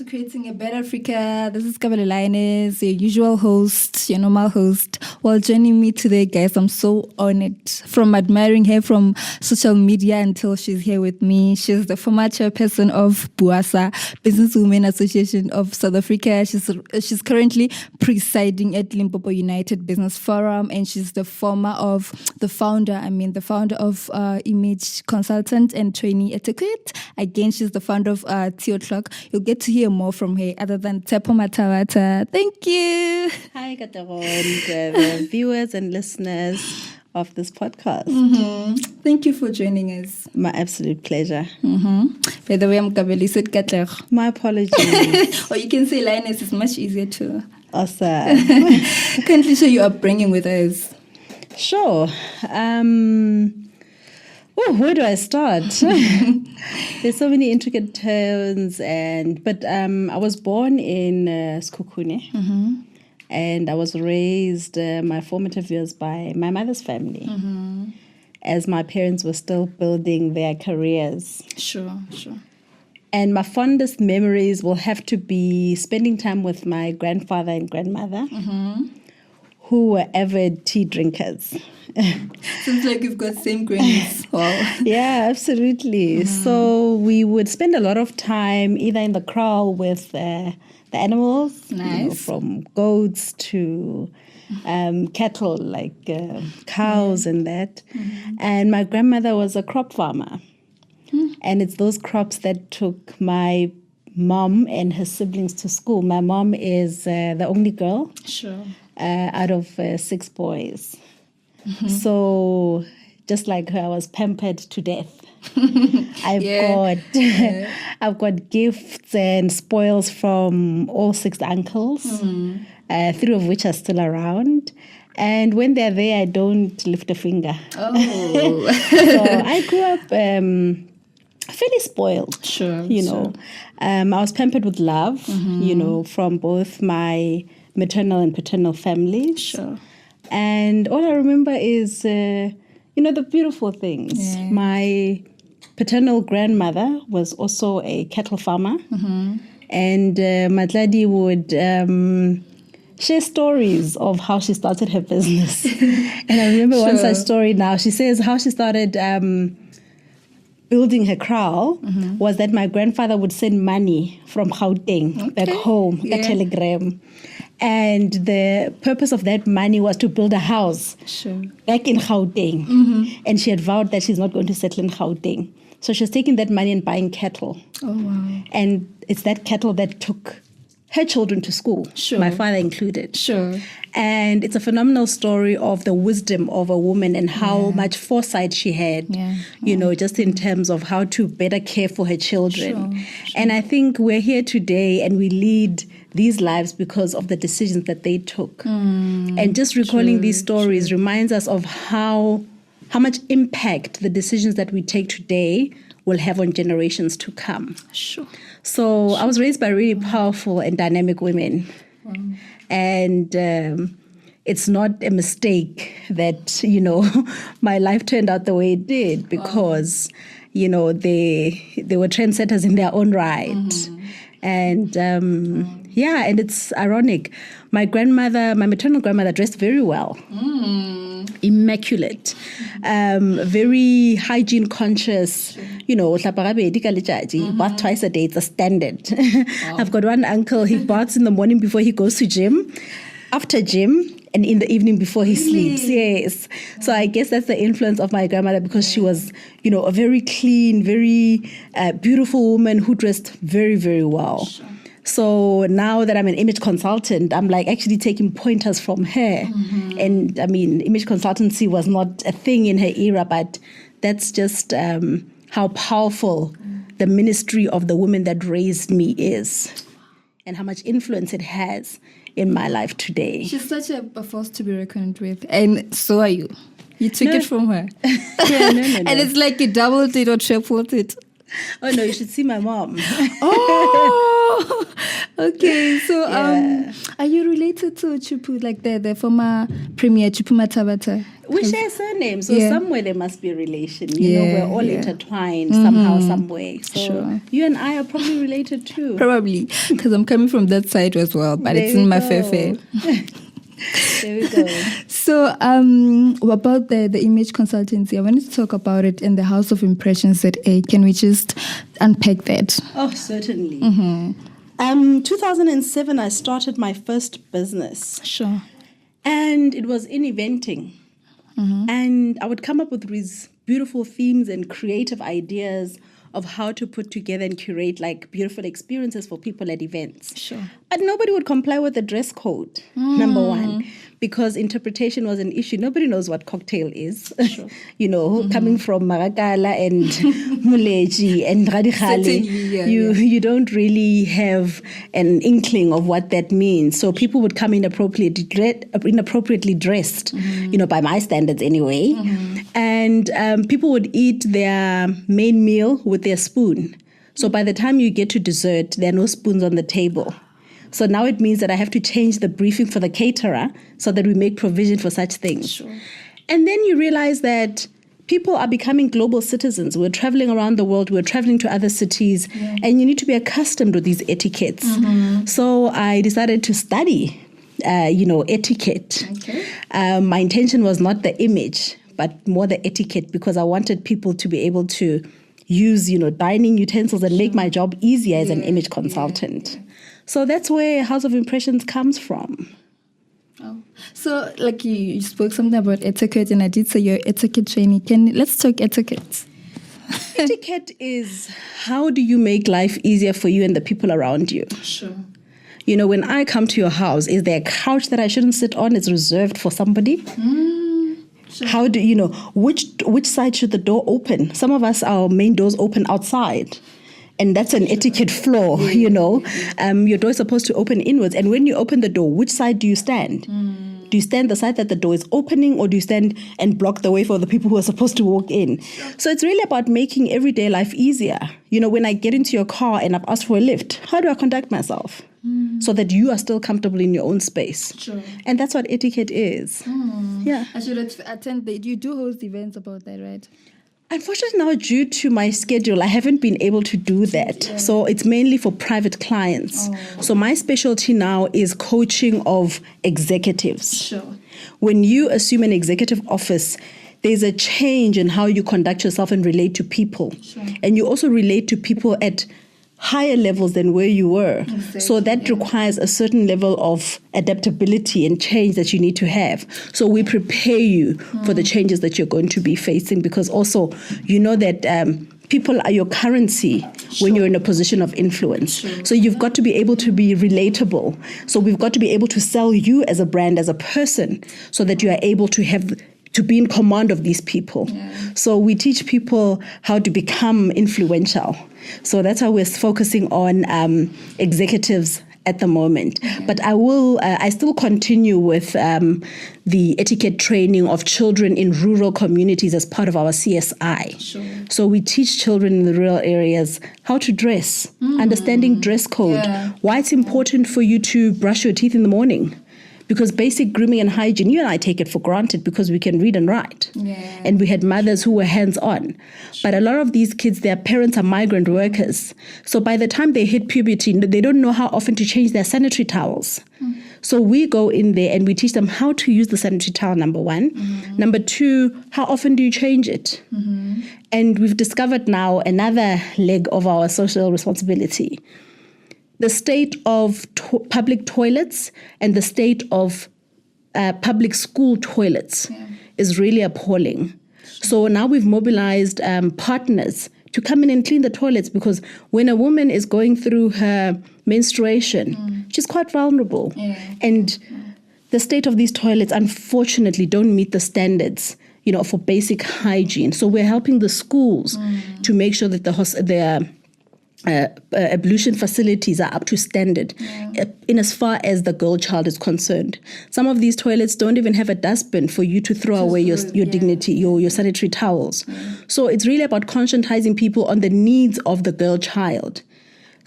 Creating a Better Africa. This is Kabele Lioness, your usual host, your normal host. While joining me today, guys, I'm so honored. From admiring her from social media until she's here with me. She's the former chairperson of BWASA, Businesswomen Association of South Africa. She's currently presiding at Limpopo United Business Forum, and she's the founder of image consultant and trainee Etiquette. Again, she's the founder of O'Clock. You'll get to hear more from her other than Tshepo Mathabatha. Thank you. Hi, Kataron, the viewers and listeners of this podcast. Mm-hmm. Thank you for joining us. My absolute pleasure. Mm-hmm. By the way, I'm Kabeli said Katler. My apologies. Or you can say Lioness, is much easier too. Awesome. Kindly share your upbringing with us. Sure. Where do I start? There's so many intricate turns, but I was born in Skukune, and I was raised my formative years by my mother's family, as my parents were still building their careers. Sure. And my fondest memories will have to be spending time with my grandfather and grandmother, who were avid tea drinkers. Seems like you've got same grains. Wow. Yeah, absolutely. So we would spend a lot of time either in the kraal with the animals, nice. From goats to cattle, like cows and that. And my grandmother was a crop farmer. And it's those crops that took my mom and her siblings to school. My mom is the only girl. Sure. Out of 6 boys. So just like her, I was pampered to death. I've got gifts and spoils from all 6 uncles, 3 of which are still around. And when they're there, I don't lift a finger. Oh. So I grew up fairly spoiled. Sure. I was pampered with love, from both my maternal and paternal families. Sure. And all I remember is, the beautiful things. Yeah. My paternal grandmother was also a cattle farmer. And Matladi would share stories of how she started her business. And I remember one such story now. She says how she started building her kraal was that my grandfather would send money from Gauteng back home, a telegram. And the purpose of that money was to build a house back in Gauteng. And she had vowed that she's not going to settle in Gauteng. So she was taking that money and buying cattle. Oh, wow. And it's that cattle that took her children to school, my father included. Sure. And it's a phenomenal story of the wisdom of a woman and how much foresight she had, just in terms of how to better care for her children. Sure. And I think we're here today and we lead these lives because of the decisions that they took. And just recalling these stories reminds us of how much impact the decisions that we take today will have on generations to come. Sure. So I was raised by really powerful and dynamic women. And it's not a mistake that, my life turned out the way it did because, they were trendsetters in their own right. And and it's ironic. My maternal grandmother dressed very well. Immaculate. Very hygiene conscious. Bath twice a day, it's a standard. I've got one uncle, he baths in the morning before he goes to gym, after gym, and in the evening before he sleeps. Yes. So I guess that's the influence of my grandmother because she was, a very clean, very beautiful woman who dressed very, very well. Sure. So now that I'm an image consultant, I'm actually taking pointers from her. And image consultancy was not a thing in her era, but that's just how powerful the ministry of the woman that raised me is and how much influence it has in my life today. She's such a force to be reckoned with. And so are you. You took it from her. Yeah, no. And it's like you doubled it or tripled it. Oh, no, you should see my mom. Oh! Oh, okay. So, are you related to Tshepo, like the former premier Tshepo Mathabatha? We share surnames, so somewhere there must be a relation. You know, we're all intertwined Mm-hmm. somehow, some way. So you and I are probably related too. Probably, because I'm coming from that side as well, but There it's we in my go. fair. There we go. So, about the image consultancy, I wanted to talk about it in the House of Impressions at A. Can we just unpack that? Oh, certainly. 2007, I started my first business. Sure. And it was in eventing. And I would come up with these beautiful themes and creative ideas of how to put together and curate like beautiful experiences for people at events. Sure. But nobody would comply with the dress code, number one, because interpretation was an issue. Nobody knows what cocktail is. Sure. You know, coming from Marakala and Muleji and Radikale, you don't really have an inkling of what that means. So people would come inappropriately dressed, you know, by my standards anyway. And people would eat their main meal with their spoon. So by the time you get to dessert, there are no spoons on the table. So now it means that I have to change the briefing for the caterer so that we make provision for such things. Sure. And then you realize that people are becoming global citizens. We're traveling around the world. We're traveling to other cities. And you need to be accustomed to these etiquettes. So I decided to study, etiquette. Okay. My intention was not the image, but more the etiquette, because I wanted people to be able to use, dining utensils and make my job easier as an image consultant. So that's where House of Impressions comes from. Oh. So, like you spoke something about etiquette, and I did say you're etiquette training. Let's talk etiquette. Etiquette is how do you make life easier for you and the people around you? Sure. You know, when I come to your house, is there a couch that I shouldn't sit on? It's reserved for somebody. Sure. How do you know which side should the door open? Some of us, our main doors open outside. And that's an etiquette flaw, Your door is supposed to open inwards. And when you open the door, which side do you stand? Do you stand the side that the door is opening, or do you stand and block the way for the people who are supposed to walk in? So it's really about making everyday life easier. You know, when I get into your car and I've asked for a lift, how do I conduct myself? So that you are still comfortable in your own space. Sure. And that's what etiquette is. Yeah. I should attend. You do host events about that, right? Unfortunately, now due to my schedule, I haven't been able to do that. Yeah. So it's mainly for private clients. So my specialty now is coaching of executives. Sure. When you assume an executive office, there's a change in how you conduct yourself and relate to people. Sure. And you also relate to people at higher levels than where you were. Exactly, so that requires a certain level of adaptability and change that you need to have. So we prepare you for the changes that you're going to be facing, because also you know that people are your currency when you're in a position of influence. So you've got to be able to be relatable. So we've got to be able to sell you as a brand, as a person, so that you are able to be in command of these people. So we teach people how to become influential. So that's how we're focusing on executives at the moment. But I still continue with the etiquette training of children in rural communities as part of our CSI. Sure. So we teach children in the rural areas how to dress, understanding dress code, why it's important for you to brush your teeth in the morning. Because basic grooming and hygiene, you and I take it for granted because we can read and write. And we had mothers who were hands-on. But a lot of these kids, their parents are migrant workers. So by the time they hit puberty, they don't know how often to change their sanitary towels. So we go in there and we teach them how to use the sanitary towel, number one. Number two, how often do you change it? And we've discovered now another leg of our social responsibility. The state of public toilets and the state of public school toilets is really appalling. So now we've mobilized partners to come in and clean the toilets, because when a woman is going through her menstruation, she's quite vulnerable. And the state of these toilets, unfortunately, don't meet the standards, for basic hygiene. So we're helping the schools to make sure that their ablution facilities are up to standard in as far as the girl child is concerned. Some of these toilets don't even have a dustbin for you to throw away your dignity, your sanitary towels. So it's really about conscientizing people on the needs of the girl child.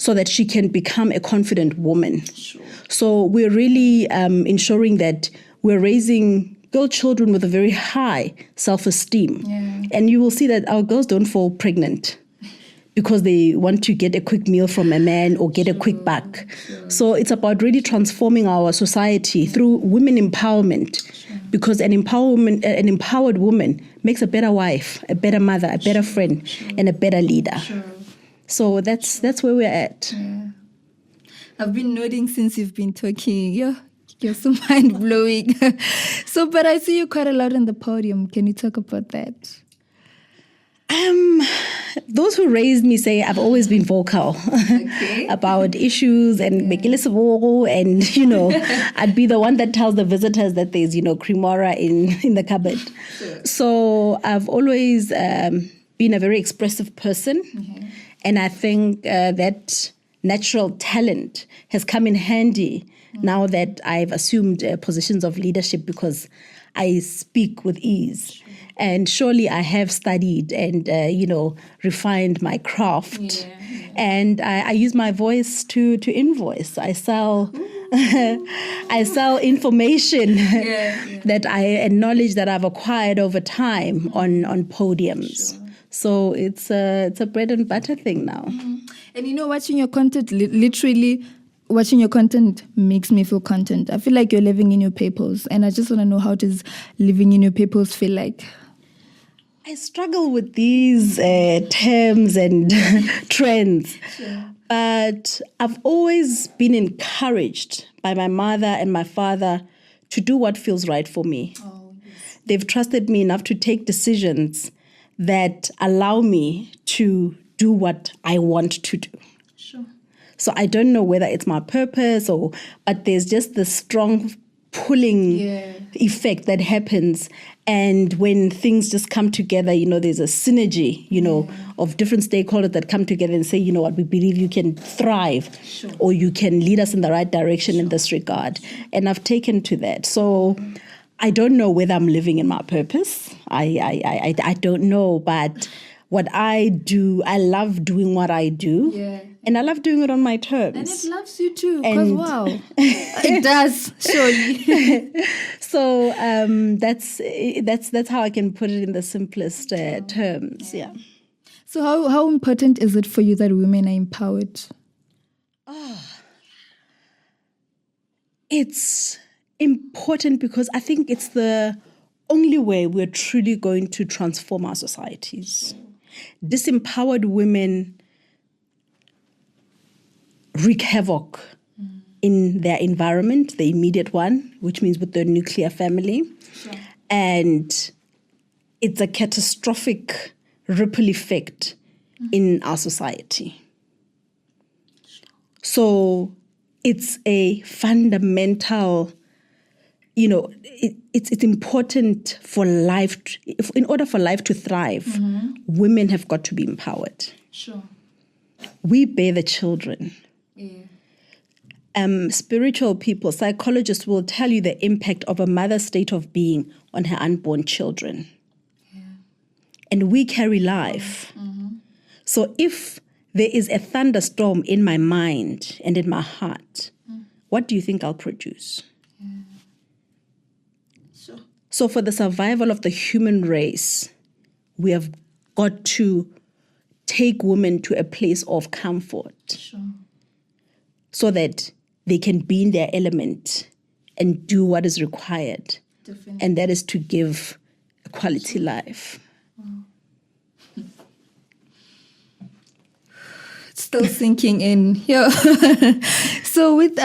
so that she can become a confident woman. Sure. So we're really ensuring that we're raising girl children with a very high self-esteem. Yeah. And you will see that our girls don't fall pregnant because they want to get a quick meal from a man or get a quick buck. Sure. So it's about really transforming our society through women empowerment, because an empowered woman makes a better wife, a better mother, a better friend, and a better leader. Sure. So that's where we're at. Yeah. I've been nodding since you've been talking. You're so mind-blowing. But I see you quite a lot on the podium. Can you talk about that? Those who raised me say I've always been vocal about issues and and I'd be the one that tells the visitors that there's cremora in the cupboard. Sure. So I've always been a very expressive person, and I think that natural talent has come in handy now that I've assumed positions of leadership, because I speak with ease. Sure. And surely I have studied and, refined my craft. Yeah. And I use my voice to invoice. I sell I sell information that and knowledge that I've acquired over time on podiums. Sure. So it's a bread and butter thing now. And watching your content, literally watching your content makes me feel content. I feel like you're living in your purpose. And I just want to know, how does living in your purpose feel like? I struggle with these terms and trends. Sure. But I've always been encouraged by my mother and my father to do what feels right for me. Oh, yes. They've trusted me enough to take decisions that allow me to do what I want to do. Sure. So I don't know whether it's my purpose but there's just this strong pulling effect that happens. And when things just come together, there's a synergy, of different stakeholders that come together and say, we believe you can thrive, or you can lead us in the right direction in this regard. And I've taken to that. So I don't know whether I'm living in my purpose. I don't know, but what I do, I love doing what I do. Yeah. And I love doing it on my terms. And it loves you too, because wow, it does, surely. So that's how I can put it in the simplest terms. Yeah. So how important is it for you that women are empowered? It's important because I think it's the only way we're truly going to transform our societies. Disempowered women wreak havoc in their environment, the immediate one, which means with the nuclear family. Sure. And it's a catastrophic ripple effect in our society. Sure. So it's a fundamental, it's important for life. In order for life to thrive, women have got to be empowered. Sure. We bear the children. Yeah. Spiritual people, psychologists will tell you the impact of a mother's state of being on her unborn children. Yeah. And we carry life. So if there is a thunderstorm in my mind and in my heart, what do you think I'll produce? Yeah. Sure. So for the survival of the human race, we have got to take women to a place of comfort. Sure. So that they can be in their element and do what is required. Definitely. And that is to give a quality life. Wow. Still sinking in. Yeah. So with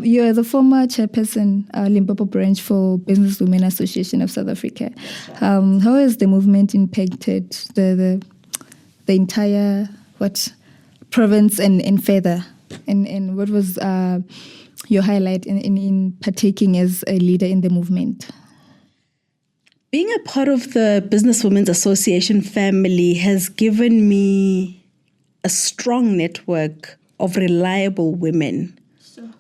you're the former chairperson, Limpopo branch for Business Women Association of South Africa. How has the movement impacted the entire province and further? And what was your highlight in partaking as a leader in the movement? Being a part of the Business Women's Association family has given me a strong network of reliable women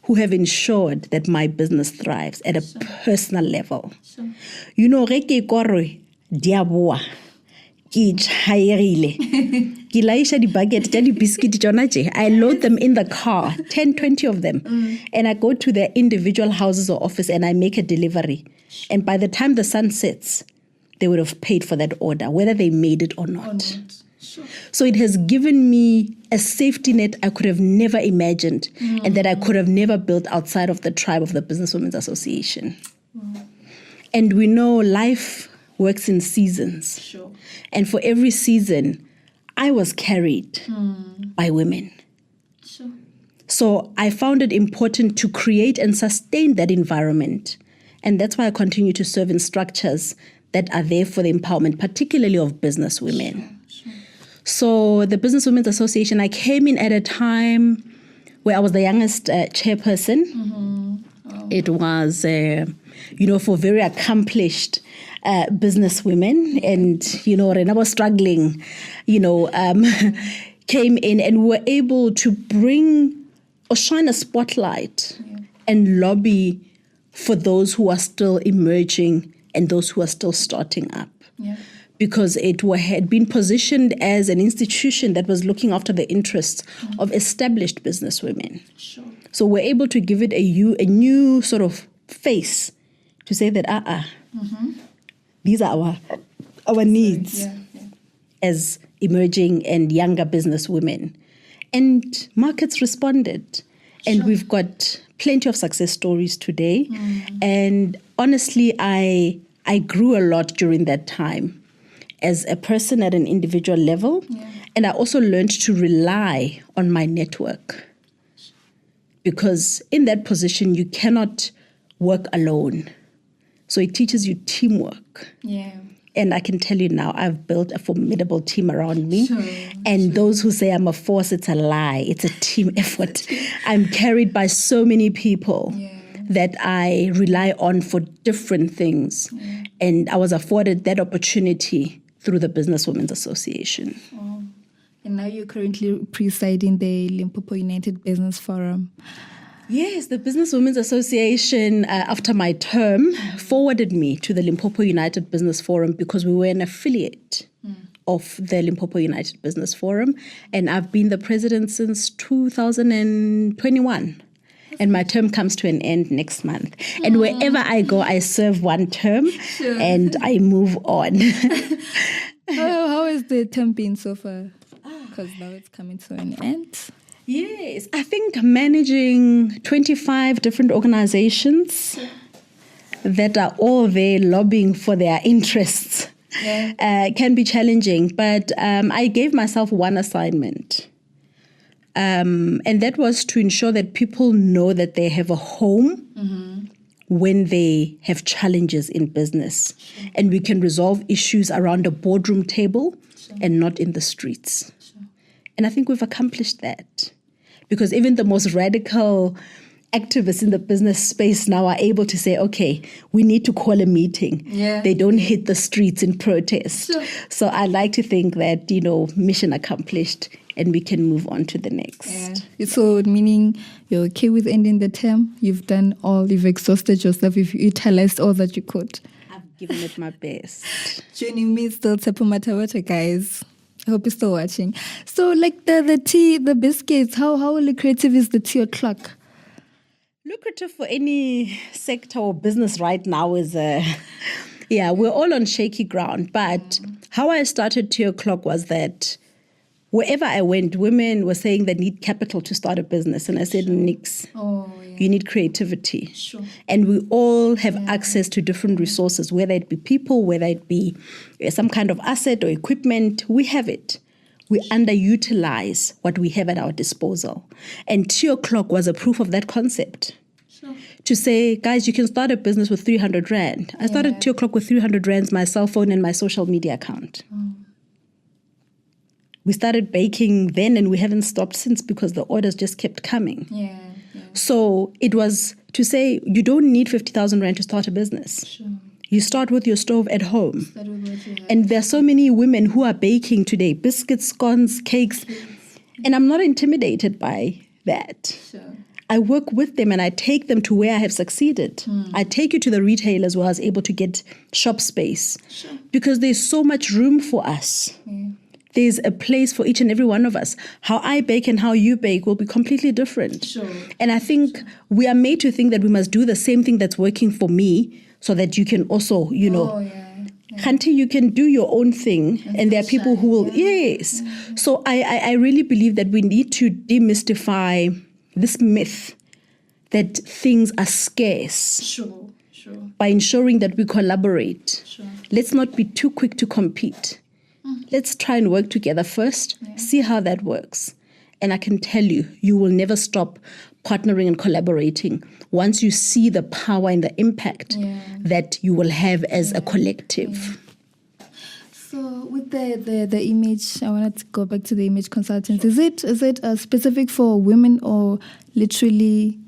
who have ensured that my business thrives at a personal level. Ge ke korwe di a boa, Ki chayerile. Ki laisha di bucket, di biscuit tsona tje. I load them in the car, 10, 20 of them. And I go to their individual houses or office and I make a delivery. And by the time the sun sets, they would have paid for that order, whether they made it or not. Sure. So it has given me a safety net I could have never imagined and that I could have never built outside of the tribe of the Businesswomen's Association. And we know life works in seasons. Sure. And for every season, I was carried by women. Sure. So I found it important to create and sustain that environment. And that's why I continue to serve in structures that are there for the empowerment, particularly of business women. Sure. So the Businesswomen's Association, I came in at a time where I was the youngest chairperson. It was, for very accomplished business women. And, Rena was struggling, came in and were able to bring or shine a spotlight and lobby for those who are still emerging and those who are still starting up. Yeah. Because it had been positioned as an institution that was looking after the interests of established businesswomen. Sure. So we're able to give it a new sort of face to say that, these are our needs as emerging and younger businesswomen. And markets responded. And we've got plenty of success stories today. And honestly, I grew a lot during that time as a person at an individual level. And I also learned to rely on my network. Because in that position, you cannot work alone. So it teaches you teamwork. Yeah. And I can tell you now, I've built a formidable team around me. And those who say I'm a force, it's a lie. It's a team effort. I'm carried by so many people that I rely on for different things. And I was afforded that opportunity through the Businesswomen's Association. Oh. And now you're currently presiding the Limpopo United Business Forum. Yes, the Businesswomen's Association, after my term, forwarded me to the Limpopo United Business Forum because we were an affiliate of the Limpopo United Business Forum. And I've been the president since 2021. And my term comes to an end next month. And wherever I go, I serve one term and I move on. How has the term been so far? Because now it's coming to an end. Yes, I think managing 25 different organizations that are all there lobbying for their interests can be challenging. But I gave myself one assignment. And that was to ensure that people know that they have a home when they have challenges in business. And we can resolve issues around a boardroom table and not in the streets. And I think we've accomplished that because even the most radical activists in the business space now are able to say, okay, we need to call a meeting. They don't hit the streets in protest. So I like to think that, mission accomplished and we can move on to the next. So meaning you're okay with ending the term? You've done all, you've exhausted yourself, you've utilized all that you could. I've given it my best. Joining me is still Tshepo Mathabatha, guys. I hope you're still watching. So like the tea, the biscuits, how lucrative is the tea o'clock? Lucrative for any sector or business right now is, we're all on shaky ground. But how I started 2 o'clock was that wherever I went, women were saying they need capital to start a business. And I said, nix. You need creativity. And we all have access to different resources, whether it be people, whether it be some kind of asset or equipment. We have it. We underutilize what we have at our disposal. And 2 o'clock was a proof of that concept. To say, guys, you can start a business with 300 Rand. I started 2 o'clock with 300 Rands, my cell phone and my social media account. We started baking then and we haven't stopped since because the orders just kept coming. So it was to say, you don't need 50,000 Rand to start a business. You start with your stove at home. And there are so many women who are baking today, biscuits, scones, cakes. And I'm not intimidated by that. I work with them and I take them to where I have succeeded. I take you to the retailers where I was able to get shop space. Sure. Because there's so much room for us. There's a place for each and every one of us. How I bake and how you bake will be completely different. Sure. And I think we are made to think that we must do the same thing that's working for me so that you can also, Kanti, you can do your own thing, and there are people who will, yes. So I really believe that we need to demystify this myth that things are scarce. Sure. By ensuring that we collaborate. Sure. Let's not be too quick to compete. Let's try and work together first, see how that works. And I can tell you, you will never stop partnering and collaborating once you see the power and the impact that you will have as a collective. So with the image, I wanted to go back to the image consultants. Is it specific for women or literally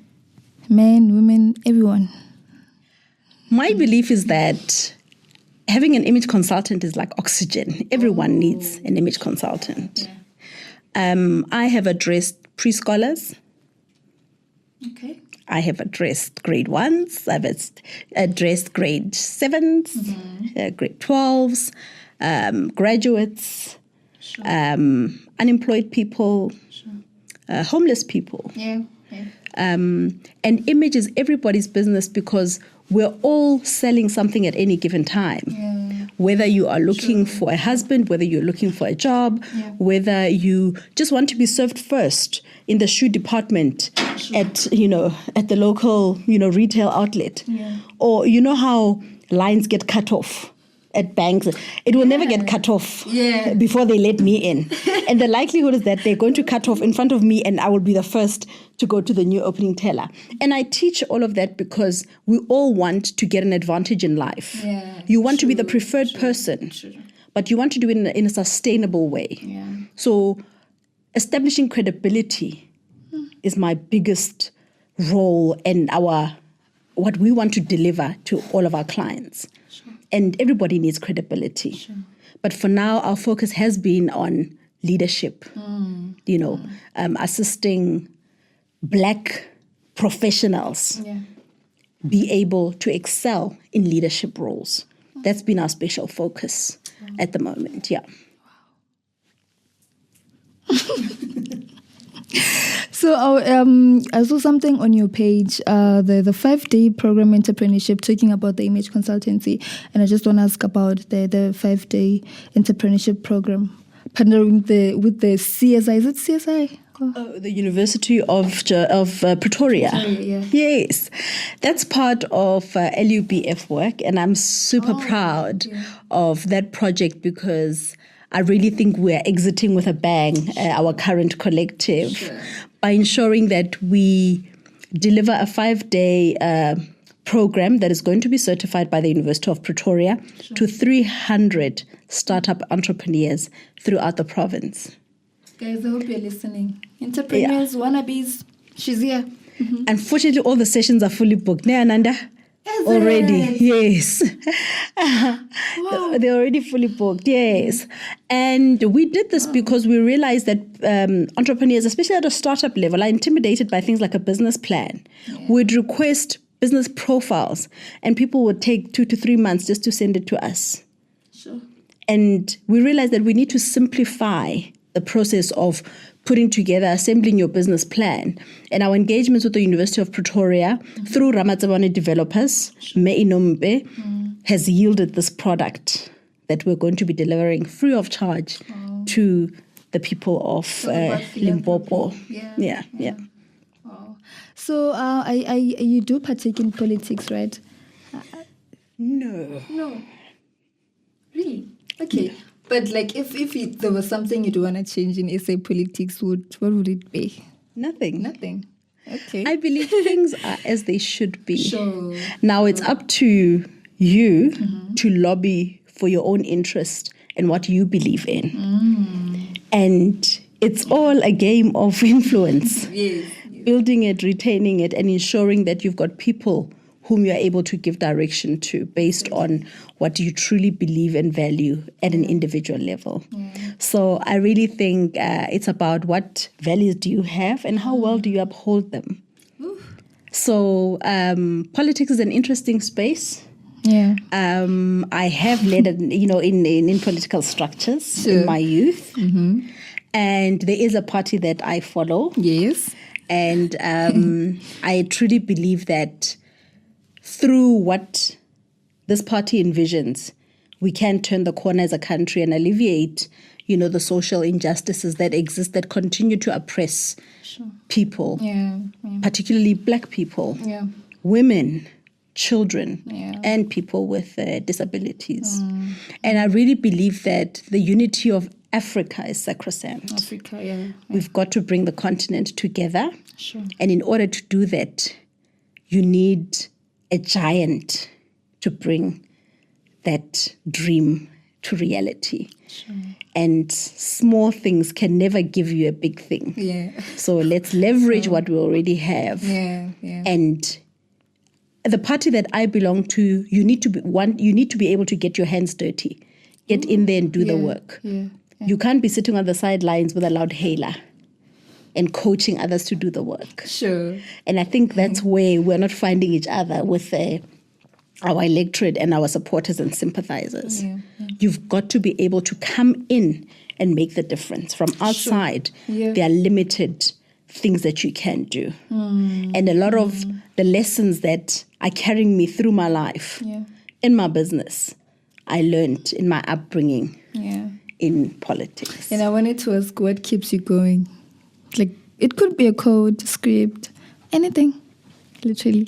men, women, everyone? My belief is that having an image consultant is like oxygen. Everyone needs an image consultant. I have addressed pre-scholars. Okay. I have addressed grade 1s. I've addressed grade 7s, grade 12s, graduates, unemployed people, homeless people. And image is everybody's business because we're all selling something at any given time. Whether you are looking for a husband, whether you're looking for a job, whether you just want to be served first in the shoe department at the local retail outlet, or how lines get cut off at banks. It will never get cut off before they let me in. And the likelihood is that they're going to cut off in front of me and I will be the first to go to the new opening teller. And I teach all of that because we all want to get an advantage in life. You want to be the preferred person, but you want to do it in a sustainable way. So establishing credibility is my biggest role and what we want to deliver to all of our clients. And everybody needs credibility. But for now, our focus has been on leadership, assisting Black professionals be able to excel in leadership roles. That's been our special focus at the moment, So I saw something on your page, the 5-day program entrepreneurship, talking about the image consultancy, and I just want to ask about the 5-day entrepreneurship program, partnering with the CSI. Is it CSI? The University of Pretoria. Yes, that's part of LUBF work, and I'm super proud of that project because I really think we're exiting with a bang, our current collective, by ensuring that we deliver a 5-day program that is going to be certified by the University of Pretoria to 300 startup entrepreneurs throughout the province. Guys, I hope you're listening. Entrepreneurs, wannabes, she's here. Unfortunately, all the sessions are fully booked. Ne, Ananda? Already, yes. They're already fully booked, yes. And we did this because we realized that entrepreneurs, especially at a startup level, are intimidated by things like a business plan. We'd request business profiles, and people would take 2 to 3 months just to send it to us. And we realized that we need to simplify the process of putting together, assembling your business plan. And our engagements with the University of Pretoria through Ramatsabane Developers, Me Inombe, has yielded this product that we're going to be delivering free of charge to the people of Limpopo. Yeah. Wow. So you do partake in politics, right? No. Really? Okay. But like, if there was something you'd want to change in SA politics, what would it be? Nothing. Okay. I believe things are as they should be. Sure. Now it's up to you to lobby for your own interest and what you believe in. And it's all a game of influence. Yes. Building it, retaining it, and ensuring that you've got people whom you're able to give direction to based on what you truly believe and value at an individual level. So I really think it's about what values do you have and how well do you uphold them. So politics is an interesting space. Yeah. I have led, in political structures in my youth. Mm-hmm. And there is a party that I follow. Yes. And I truly believe that through what this party envisions, we can turn the corner as a country and alleviate, the social injustices that exist that continue to oppress people, particularly Black people, women, children, and people with disabilities. And I really believe that the unity of Africa is sacrosanct. We've got to bring the continent together. Sure. And in order to do that, you need a giant to bring that dream to reality. Sure. And small things can never give you a big thing. Yeah. So let's leverage what we already have. Yeah. And the party that I belong to, you need to be able to get your hands dirty. Get in there and do the work. Yeah. You can't be sitting on the sidelines with a loud hailer and coaching others to do the work. Sure. And I think that's where we're not finding each other with our electorate and our supporters and sympathizers. You've got to be able to come in and make the difference. From outside, there are limited things that you can do. And a lot of the lessons that are carrying me through my life in my business, I learned in my upbringing in politics. And I wanted to ask, what keeps you going? Like, it could be a code, script, anything, literally.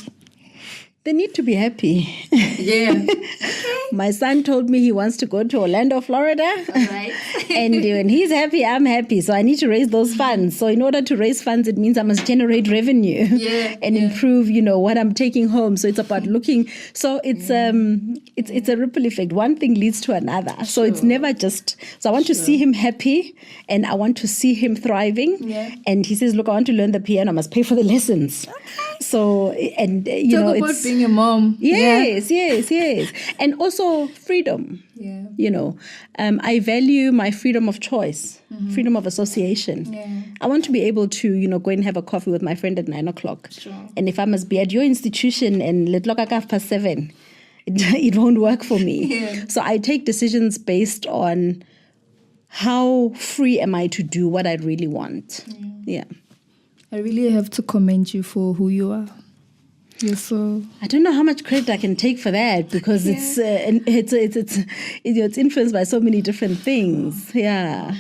They need to be happy. Yeah. My son told me he wants to go to Orlando, Florida. All right. And when he's happy, I'm happy. So I need to raise those funds. So in order to raise funds, it means I must generate revenue and improve, what I'm taking home. So it's about looking. So it's a ripple effect. One thing leads to another. Sure. So it's never just. So I want to see him happy, and I want to see him thriving. Yeah. And he says, "Look, I want to learn the piano. I must pay for the lessons." Okay. So Talk about being a mom. Yes. And also freedom. Yeah. I value my freedom of choice, freedom of association. Yeah. I want to be able to, go and have a coffee with my friend at 9:00. Sure. And if I must be at your institution and let look at 7:30, it won't work for me. Yeah. So I take decisions based on how free am I to do what I really want. Yeah. I really have to commend you for who you are. You're so. I don't know how much credit I can take for that because it's influenced by so many different things. Yeah.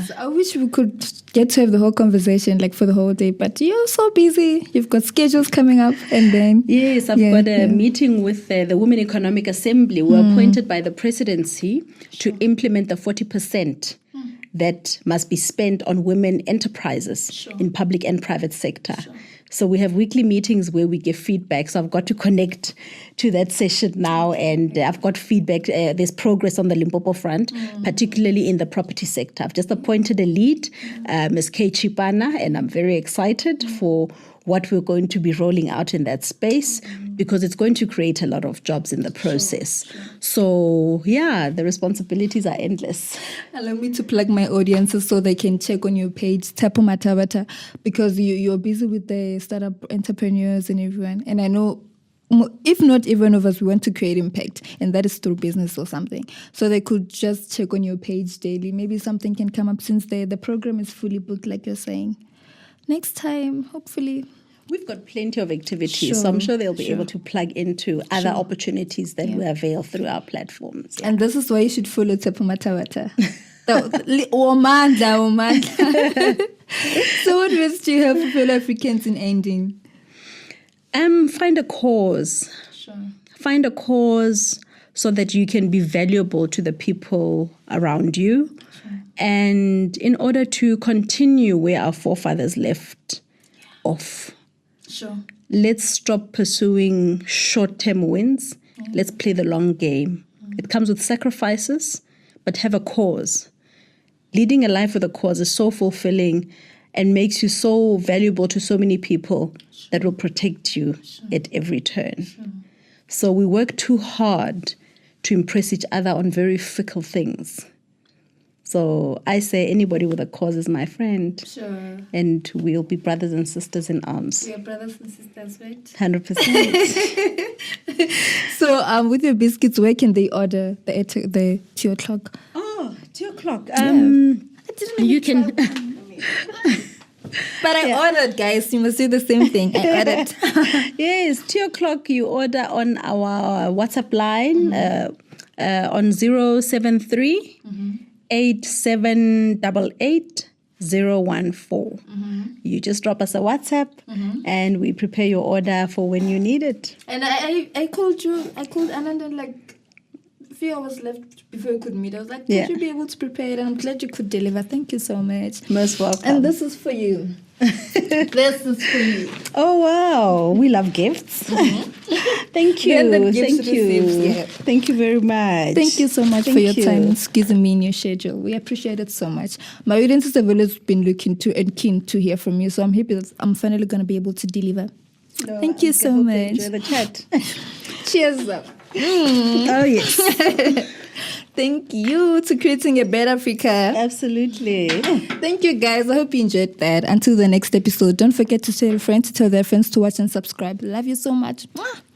So I wish we could get to have the whole conversation, like for the whole day. But you're so busy. You've got schedules coming up, and then yes, I've got a meeting with the Women Economic Assembly. We're appointed by the presidency to implement the 40%. That must be spent on women enterprises in public and private sector. Sure. So we have weekly meetings where we give feedback. So I've got to connect to that session now, and I've got feedback. There's progress on the Limpopo front, particularly in the property sector. I've just appointed a lead, Ms. K. Chipana, and I'm very excited for what we're going to be rolling out in that space because it's going to create a lot of jobs in the process. Sure. So, the responsibilities are endless. Allow me to plug my audiences so they can check on your page, Tshepo Mathabatha, because you're busy with the startup entrepreneurs and everyone. And I know, if not every one of us, we want to create impact, and that is through business or something. So they could just check on your page daily. Maybe something can come up since the program is fully booked, like you're saying. Next time, hopefully. We've got plenty of activities, so I'm sure they'll be able to plug into other opportunities that we avail through our platforms. Yeah. And this is why you should follow Tshepo Mathabatha. So what words do you have for fellow Africans in ending? Find a cause. Sure. Find a cause so that you can be valuable to the people around you. Sure. And in order to continue where our forefathers left off. Sure. Let's stop pursuing short-term wins. Yeah. Let's play the long game. It comes with sacrifices, but have a cause. Leading a life with a cause is so fulfilling and makes you so valuable to so many people that will protect you at every turn. Sure. So we work too hard to impress each other on very fickle things. So I say anybody with a cause is my friend. Sure. And we'll be brothers and sisters in arms. We are brothers and sisters, right? 100%. So with your biscuits, where can they order the 2 o'clock? Oh, 2 o'clock. You can. But I ordered, guys. You must do the same thing. I ordered. Yes, 2 o'clock you order on our WhatsApp line on 073 8788 014. You just drop us a WhatsApp and we prepare your order for when you need it. And I called you. I called Anand and like a few hours left before we could meet. I was like, would you be able to prepare it? I'm glad you could deliver. Thank you so much. Most welcome. And this is for you. This is for you. Oh, wow. We love gifts. Thank you. Thank you. Thank you very much. Thank you so much for your time, squeezing me in your schedule. We appreciate it so much. My audiences have always been looking to and keen to hear from you. So I'm happy that I'm finally going to be able to deliver. No, Thank you so much. Enjoy the chat. Cheers. Oh, yes. Thank you to creating a better Africa. Absolutely. Thank you, guys. I hope you enjoyed that. Until the next episode, don't forget to tell your friends, to tell their friends to watch and subscribe. Love you so much.